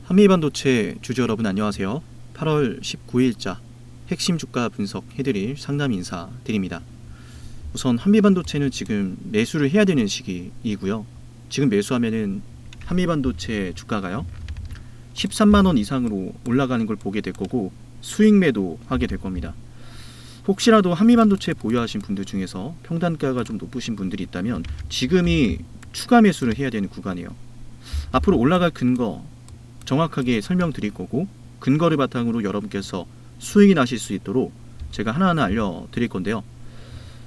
한미반도체 주주 여러분 안녕하세요. 8월 19일자 핵심 주가 분석해드릴 상담 인사드립니다. 우선 한미반도체는 지금 매수를 해야 되는 시기이고요. 지금 매수하면은 한미반도체 주가가요 13만원 이상으로 올라가는 걸 보게 될 거고 수익 매도하게 될 겁니다. 혹시라도 한미반도체 보유하신 분들 중에서 평단가가 좀 높으신 분들이 있다면 지금이 추가 매수를 해야 되는 구간이에요. 앞으로 올라갈 근거 정확하게 설명드릴 거고 근거를 바탕으로 여러분께서 수익이 나실 수 있도록 제가 하나하나 알려드릴 건데요.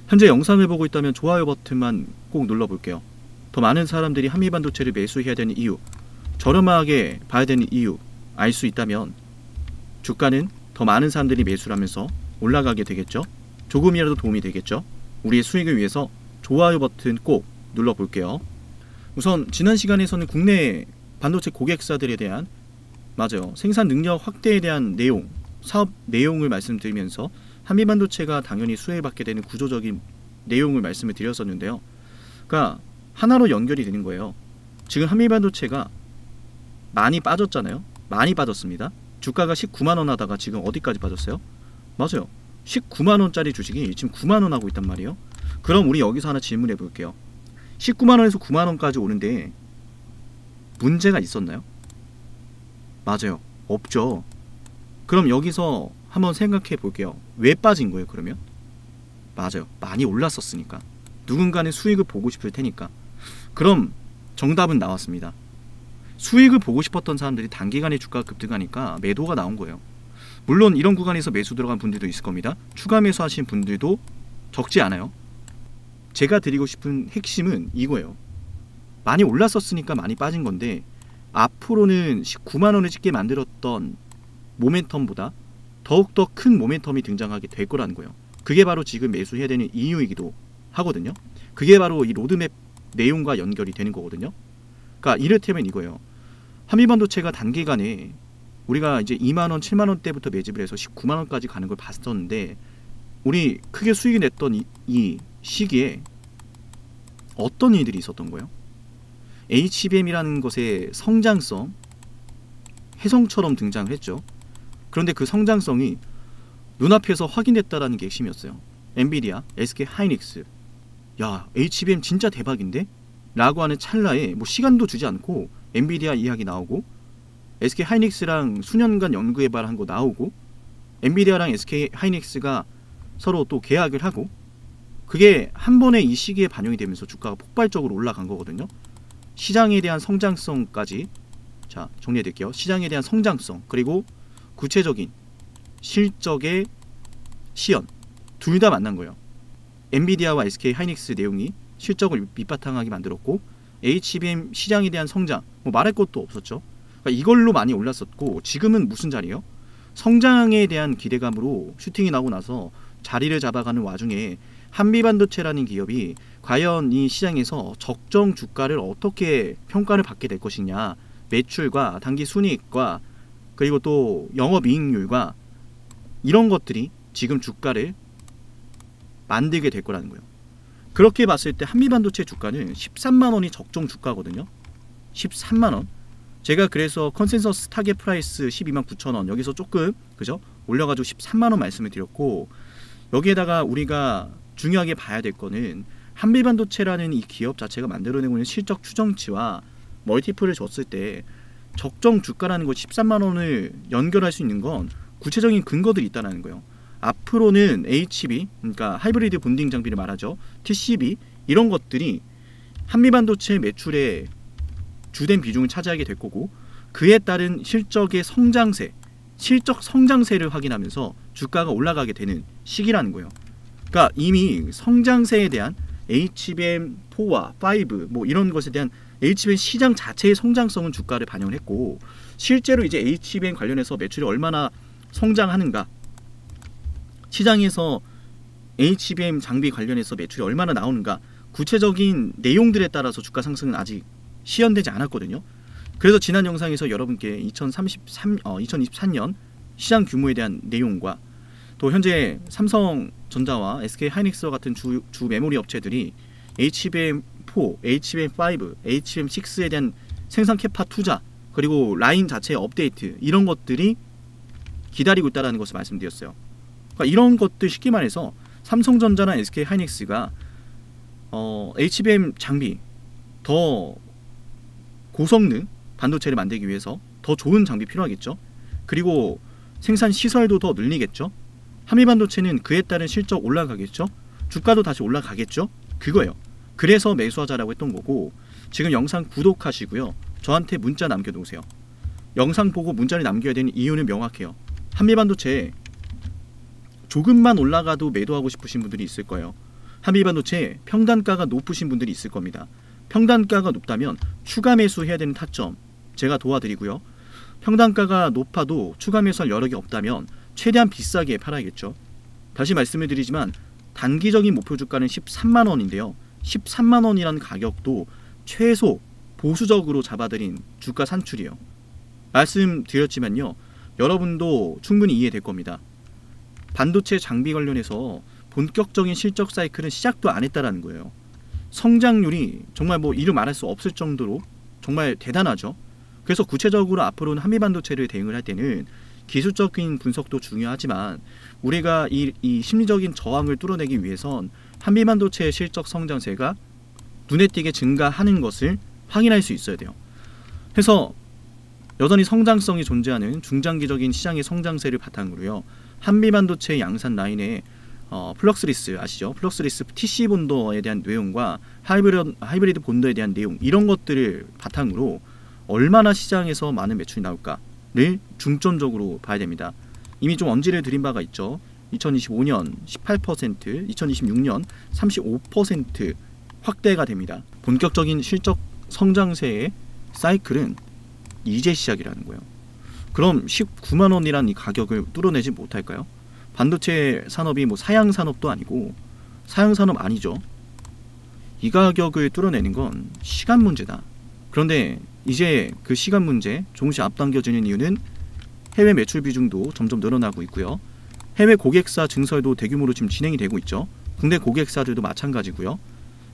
현재 영상을 보고 있다면 좋아요 버튼만 꼭 눌러볼게요. 더 많은 사람들이 한미반도체를 매수해야 되는 이유, 저렴하게 봐야 되는 이유 알 수 있다면 주가는 더 많은 사람들이 매수를 하면서 올라가게 되겠죠. 조금이라도 도움이 되겠죠. 우리의 수익을 위해서 좋아요 버튼 꼭 눌러볼게요. 우선 지난 시간에서는 국내 반도체 고객사들에 대한 생산 능력 확대에 대한 내용, 사업 내용을 말씀드리면서 한미반도체가 당연히 수혜를 받게 되는 구조적인 내용을 말씀을 드렸었는데요. 그러니까 하나로 연결이 되는 거예요. 지금 한미반도체가 많이 빠졌잖아요. 많이 빠졌습니다. 주가가 19만원 하다가 지금 어디까지 빠졌어요? 맞아요. 19만원짜리 주식이 지금 9만원 하고 있단 말이에요. 그럼 우리 여기서 하나 질문해 볼게요. 19만원에서 9만원까지 오는데 문제가 있었나요? 맞아요. 없죠. 그럼 여기서 한번 생각해 볼게요. 왜 빠진 거예요 그러면? 맞아요. 많이 올랐었으니까. 누군가는 수익을 보고 싶을 테니까. 그럼 정답은 나왔습니다. 수익을 보고 싶었던 사람들이 단기간에 주가가 급등하니까 매도가 나온 거예요. 물론 이런 구간에서 매수 들어간 분들도 있을 겁니다. 추가 매수하신 분들도 적지 않아요. 제가 드리고 싶은 핵심은 이거예요. 많이 올랐었으니까 많이 빠진 건데 앞으로는 19만원을 찍게 만들었던 모멘텀보다 더욱더 큰 모멘텀이 등장하게 될 거라는 거예요. 그게 바로 지금 매수해야 되는 이유이기도 하거든요. 그게 바로 이 로드맵 내용과 연결이 되는 거거든요. 그러니까 이를테면 이거예요. 한미반도체가 단기간에 우리가 이제 2만원, 7만원대부터 매집을 해서 19만원까지 가는 걸 봤었는데 우리 크게 수익이 냈던 이 시기에 어떤 일들이 있었던 거예요? HBM이라는 것의 성장성, 혜성처럼 등장을 했죠. 그런데 그 성장성이 눈앞에서 확인됐다라는 게 핵심이었어요. 엔비디아, SK 하이닉스, 야 HBM 진짜 대박인데? 라고 하는 찰나에 시간도 주지 않고 엔비디아 이야기 나오고 SK 하이닉스랑 수년간 연구개발한 거 나오고 엔비디아랑 SK 하이닉스가 서로 또 계약을 하고 그게 한 번에 이 시기에 반영이 되면서 주가가 폭발적으로 올라간 거거든요. 시장에 대한 성장성까지 자 정리해 드릴게요. 시장에 대한 성장성 그리고 구체적인 실적의 시연 둘 다 만난 거예요. 엔비디아와 SK 하이닉스 내용이 실적을 밑바탕하게 만들었고 HBM 시장에 대한 성장 말할 것도 없었죠. 그러니까 이걸로 많이 올랐었고 지금은 무슨 자리예요? 성장에 대한 기대감으로 슈팅이 나고 나서 자리를 잡아가는 와중에 한미반도체라는 기업이 과연 이 시장에서 적정 주가를 어떻게 평가를 받게 될 것이냐, 매출과 단기 순이익과 그리고 또 영업이익률과 이런 것들이 지금 주가를 만들게 될 거라는 거예요. 그렇게 봤을 때 한미반도체 주가는 13만원이 적정 주가거든요. 13만원. 제가 그래서 컨센서스 타겟 프라이스 12만 9천원 여기서 조금 그죠? 올려가지고 13만원 말씀을 드렸고 여기에다가 우리가 중요하게 봐야 될 거는 한미반도체라는 이 기업 자체가 만들어내고 있는 실적 추정치와 멀티플을 줬을 때 적정 주가라는 거 13만원을 연결할 수 있는 건 구체적인 근거들이 있다는 거예요. 앞으로는 HB, 그러니까 하이브리드 본딩 장비를 말하죠. TCB 이런 것들이 한미반도체 매출의 주된 비중을 차지하게 될 거고 그에 따른 실적의 성장세, 실적 성장세를 확인하면서 주가가 올라가게 되는 시기라는 거예요. 그러니까 이미 성장세에 대한 HBM4와 5 이런 것에 대한 HBM 시장 자체의 성장성은 주가를 반영을 했고 실제로 이제 HBM 관련해서 매출이 얼마나 성장하는가 시장에서 HBM 장비 관련해서 매출이 얼마나 나오는가 구체적인 내용들에 따라서 주가 상승은 아직 시연되지 않았거든요. 그래서 지난 영상에서 여러분께 2023년 시장 규모에 대한 내용과 또 현재 삼성전자와 SK 하이닉스와 같은 주 메모리 업체들이 HBM4, HBM5, HBM6에 대한 생산 캐파 투자 그리고 라인 자체의 업데이트 이런 것들이 기다리고 있다는 것을 말씀드렸어요. 그러니까 이런 것들 쉽게 말해서 삼성전자나 SK하이닉스가 HBM 장비 더 고성능 반도체를 만들기 위해서 더 좋은 장비 필요하겠죠. 그리고 생산 시설도 더 늘리겠죠. 한미반도체는 그에 따른 실적 올라가겠죠. 주가도 다시 올라가겠죠. 그거예요. 그래서 매수하자라고 했던 거고, 지금 영상 구독하시고요. 저한테 문자 남겨놓으세요. 영상 보고 문자를 남겨야 되는 이유는 명확해요. 한미반도체 조금만 올라가도 매도하고 싶으신 분들이 있을 거예요. 한미반도체 평단가가 높으신 분들이 있을 겁니다. 평단가가 높다면 추가 매수해야 되는 타점 제가 도와드리고요. 평단가가 높아도 추가 매수할 여력이 없다면 최대한 비싸게 팔아야겠죠. 다시 말씀을 드리지만 단기적인 목표 주가는 13만원인데요. 13만원이라는 가격도 최소 보수적으로 잡아드린 주가 산출이에요. 말씀드렸지만요. 여러분도 충분히 이해될 겁니다. 반도체 장비 관련해서 본격적인 실적 사이클은 시작도 안 했다라는 거예요. 성장률이 정말 뭐 이루 말할 수 없을 정도로 정말 대단하죠. 그래서 구체적으로 앞으로는 한미반도체를 대응을 할 때는 기술적인 분석도 중요하지만 우리가 이 심리적인 저항을 뚫어내기 위해선 한미반도체의 실적 성장세가 눈에 띄게 증가하는 것을 확인할 수 있어야 돼요. 그래서 여전히 성장성이 존재하는 중장기적인 시장의 성장세를 바탕으로요. 한미반도체 양산 라인에 플럭스리스 아시죠? 플럭스리스 TC 본더에 대한 내용과 하이브리드 본더에 대한 내용, 이런 것들을 바탕으로 얼마나 시장에서 많은 매출이 나올까를 중점적으로 봐야 됩니다. 이미 좀 언지를 드린 바가 있죠. 2025년 18%, 2026년 35% 확대가 됩니다. 본격적인 실적 성장세의 사이클은 이제 시작이라는 거예요. 그럼 19만원이란 이 가격을 뚫어내지 못할까요? 반도체 산업이 뭐 사양 산업도 아니고 사양 산업 아니죠. 이 가격을 뚫어내는 건 시간 문제다. 그런데 이제 그 시간 문제 조금씩 앞당겨지는 이유는 해외 매출 비중도 점점 늘어나고 있고요. 해외 고객사 증설도 대규모로 지금 진행이 되고 있죠. 국내 고객사들도 마찬가지고요.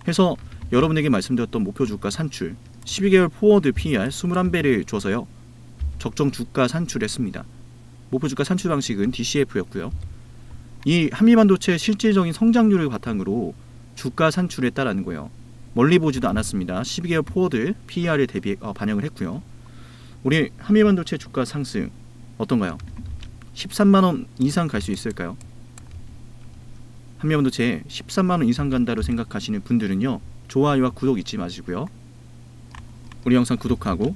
해서 여러분에게 말씀드렸던 목표 주가 산출 12개월 포워드 PER 21배를 줘서요. 적정 주가 산출했습니다. 목표 주가 산출 방식은 DCF였고요. 이 한미반도체 실질적인 성장률을 바탕으로 주가 산출했다라는 거예요. 멀리 보지도 않았습니다. 12개월 포워드 PER을 반영을 했고요. 우리 한미반도체 주가 상승 어떤가요? 13만원 이상 갈 수 있을까요? 한미반도체 13만원 이상 간다로 생각하시는 분들은요. 좋아요와 구독 잊지 마시고요. 우리 영상 구독하고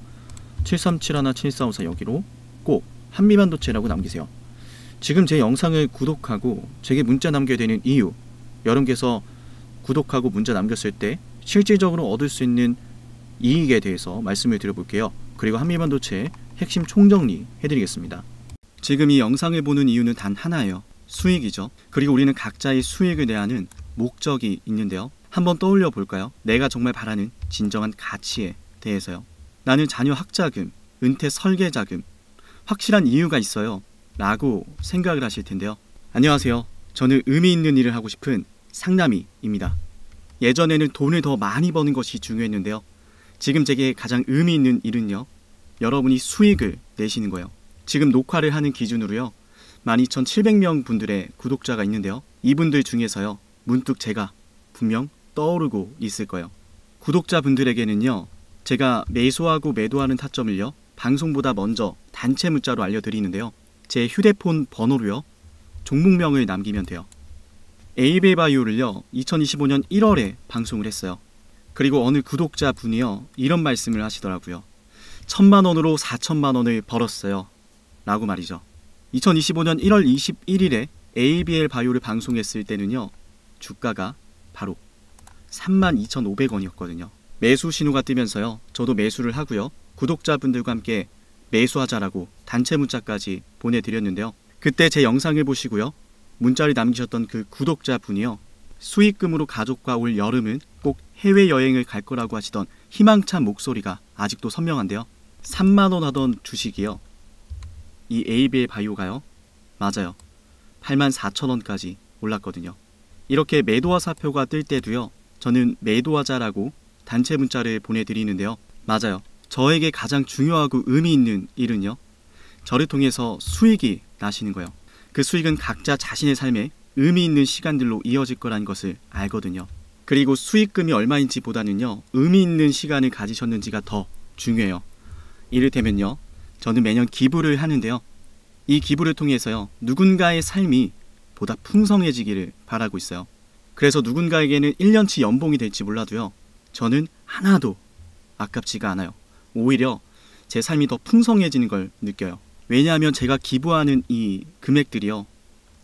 7371-7454 여기로 꼭 한미반도체라고 남기세요. 지금 제 영상을 구독하고 제게 문자 남겨야 되는 이유, 여러분께서 구독하고 문자 남겼을 때 실질적으로 얻을 수 있는 이익에 대해서 말씀을 드려볼게요. 그리고 한미반도체 핵심 총정리 해드리겠습니다. 지금 이 영상을 보는 이유는 단 하나예요. 수익이죠. 그리고 우리는 각자의 수익을 내야 하는 목적이 있는데요. 한번 떠올려 볼까요? 내가 정말 바라는 진정한 가치에 대해서요. 나는 자녀 학자금, 은퇴 설계자금, 확실한 이유가 있어요 라고 생각을 하실 텐데요. 안녕하세요. 저는 의미 있는 일을 하고 싶은 상남이입니다. 예전에는 돈을 더 많이 버는 것이 중요했는데요. 지금 제게 가장 의미 있는 일은요. 여러분이 수익을 내시는 거예요. 지금 녹화를 하는 기준으로요. 12,700명 분들의 구독자가 있는데요. 이분들 중에서요. 문득 제가 분명 떠오르고 있을 거예요. 구독자분들에게는요. 제가 매수하고 매도하는 타점을요. 방송보다 먼저 단체 문자로 알려드리는데요. 제 휴대폰 번호로요. 종목명을 남기면 돼요. 에이베바이오를요. 2025년 1월에 방송을 했어요. 그리고 어느 구독자분이요. 이런 말씀을 하시더라고요. 1,000만원으로 4,000만원을 벌었어요. 라고 말이죠. 2025년 1월 21일에 ABL 바이오를 방송했을 때는요. 주가가 바로 32,500원이었거든요. 매수 신호가 뜨면서요. 저도 매수를 하고요. 구독자분들과 함께 매수하자라고 단체 문자까지 보내드렸는데요. 그때 제 영상을 보시고요. 문자를 남기셨던 그 구독자분이요. 수익금으로 가족과 올 여름은 꼭 해외여행을 갈 거라고 하시던 희망찬 목소리가 아직도 선명한데요. 3만원 하던 주식이요. 이 ABL 바이오가요. 맞아요. 84,000원까지 올랐거든요. 이렇게 매도와 사표가 뜰 때도요. 저는 매도하자라고 단체 문자를 보내드리는데요. 맞아요. 저에게 가장 중요하고 의미 있는 일은요, 저를 통해서 수익이 나시는 거예요. 그 수익은 각자 자신의 삶에 의미 있는 시간들로 이어질 거라는 것을 알거든요. 그리고 수익금이 얼마인지 보다는요, 의미 있는 시간을 가지셨는지가 더 중요해요. 이를테면요, 저는 매년 기부를 하는데요, 이 기부를 통해서요, 누군가의 삶이 보다 풍성해지기를 바라고 있어요. 그래서 누군가에게는 1년치 연봉이 될지 몰라도요, 저는 하나도 아깝지가 않아요. 오히려 제 삶이 더 풍성해지는 걸 느껴요. 왜냐하면 제가 기부하는 이 금액들이요,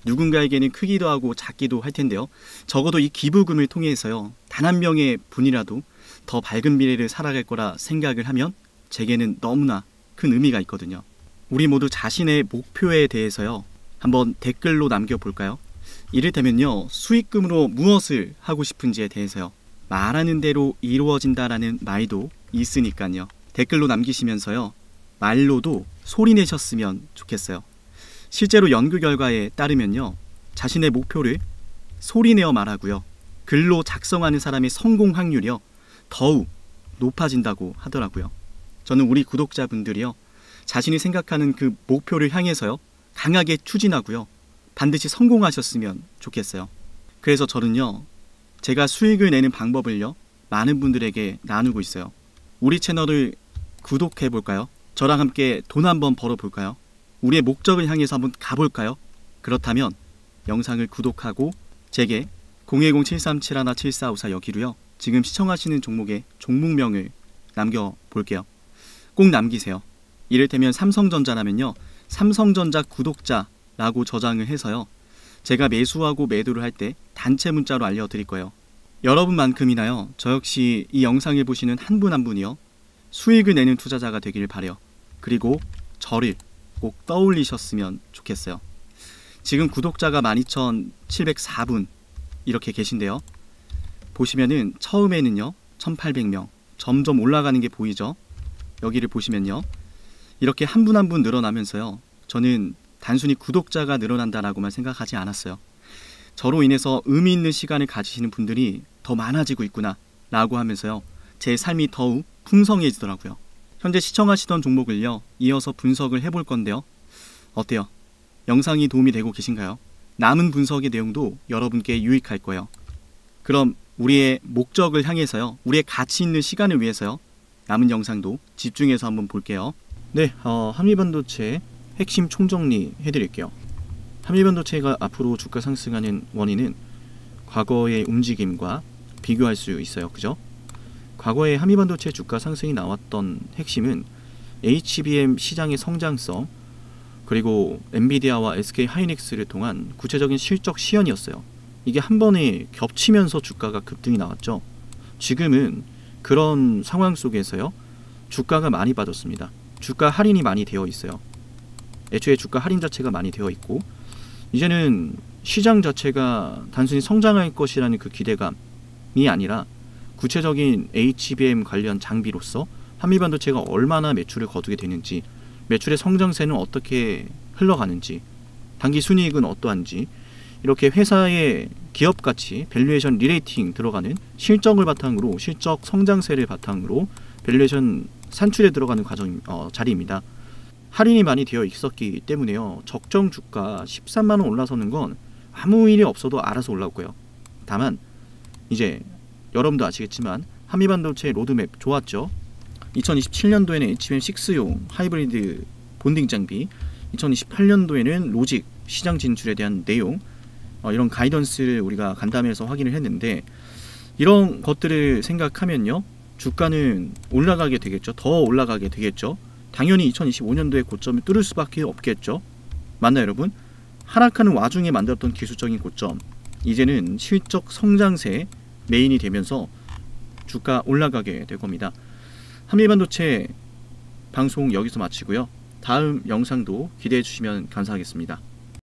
누군가에게는 크기도 하고 작기도 할 텐데요, 적어도 이 기부금을 통해서요, 단 한 명의 분이라도 더 밝은 미래를 살아갈 거라 생각을 하면 제게는 너무나 큰 의미가 있거든요. 우리 모두 자신의 목표에 대해서요, 한번 댓글로 남겨볼까요? 이를테면요, 수익금으로 무엇을 하고 싶은지에 대해서요, 말하는 대로 이루어진다라는 말도 있으니까요. 댓글로 남기시면서요, 말로도 소리내셨으면 좋겠어요. 실제로 연구 결과에 따르면요, 자신의 목표를 소리내어 말하고요, 글로 작성하는 사람의 성공 확률이요, 더욱 높아진다고 하더라고요. 저는 우리 구독자분들이요, 자신이 생각하는 그 목표를 향해서요, 강하게 추진하고요, 반드시 성공하셨으면 좋겠어요. 그래서 저는요, 제가 수익을 내는 방법을요, 많은 분들에게 나누고 있어요. 우리 채널을 구독해 볼까요? 저랑 함께 돈 한번 벌어 볼까요? 우리의 목적을 향해서 한번 가볼까요? 그렇다면 영상을 구독하고 제게 010-7371-7454 여기로요, 지금 시청하시는 종목의 종목명을 남겨볼게요. 꼭 남기세요. 이를테면 삼성전자라면요, 삼성전자 구독자라고 저장을 해서요, 제가 매수하고 매도를 할 때 단체 문자로 알려드릴 거예요. 여러분만큼이나요, 저 역시 이 영상을 보시는 한 분 한 분이요, 수익을 내는 투자자가 되기를 바라요. 그리고 저를 꼭 떠올리셨으면 좋겠어요. 지금 구독자가 12,704분 이렇게 계신데요, 보시면은 처음에는요 1,800명 점점 올라가는 게 보이죠? 여기를 보시면요, 이렇게 한 분 한 분 늘어나면서요, 저는 단순히 구독자가 늘어난다라고만 생각하지 않았어요. 저로 인해서 의미 있는 시간을 가지시는 분들이 더 많아지고 있구나 라고 하면서요, 제 삶이 더욱 풍성해지더라고요. 현재 시청하시던 종목을요, 이어서 분석을 해볼 건데요, 어때요? 영상이 도움이 되고 계신가요? 남은 분석의 내용도 여러분께 유익할 거예요. 그럼 우리의 목적을 향해서요, 우리의 가치 있는 시간을 위해서요, 남은 영상도 집중해서 한번 볼게요. 네, 한미반도체 핵심 총정리 해드릴게요. 한미반도체가 앞으로 주가 상승하는 원인은 과거의 움직임과 비교할 수 있어요. 그죠? 과거에 한미반도체 주가 상승이 나왔던 핵심은 HBM 시장의 성장성, 그리고 엔비디아와 SK 하이닉스를 통한 구체적인 실적 시현이었어요. 이게 한 번에 겹치면서 주가가 급등이 나왔죠. 지금은 그런 상황 속에서요, 주가가 많이 빠졌습니다. 주가 할인이 많이 되어 있어요. 애초에 주가 할인 자체가 많이 되어 있고, 이제는 시장 자체가 단순히 성장할 것이라는 그 기대감이 아니라 구체적인 HBM 관련 장비로서 한미반도체가 얼마나 매출을 거두게 되는지, 매출의 성장세는 어떻게 흘러가는지, 단기 순이익은 어떠한지, 이렇게 회사의 기업가치, 밸류에이션 리레이팅 들어가는 실적을 바탕으로, 실적 성장세를 바탕으로 밸류에이션 산출에 들어가는 자리입니다. 할인이 많이 되어 있었기 때문에요, 적정 주가 13만원 올라서는 건 아무 일이 없어도 알아서 올라오고요. 다만 이제 여러분도 아시겠지만 한미반도체 로드맵 좋았죠. 2027년도에는 HBM6용 하이브리드 본딩 장비, 2028년도에는 로직 시장 진출에 대한 내용, 이런 가이던스를 우리가 간담회에서 확인을 했는데, 이런 것들을 생각하면요, 주가는 올라가게 되겠죠. 더 올라가게 되겠죠. 당연히 2025년도에 고점을 뚫을 수밖에 없겠죠. 맞나요, 여러분? 하락하는 와중에 만들었던 기술적인 고점, 이제는 실적 성장세 메인이 되면서 주가 올라가게 될 겁니다. 한미반도체 방송 여기서 마치고요, 다음 영상도 기대해 주시면 감사하겠습니다.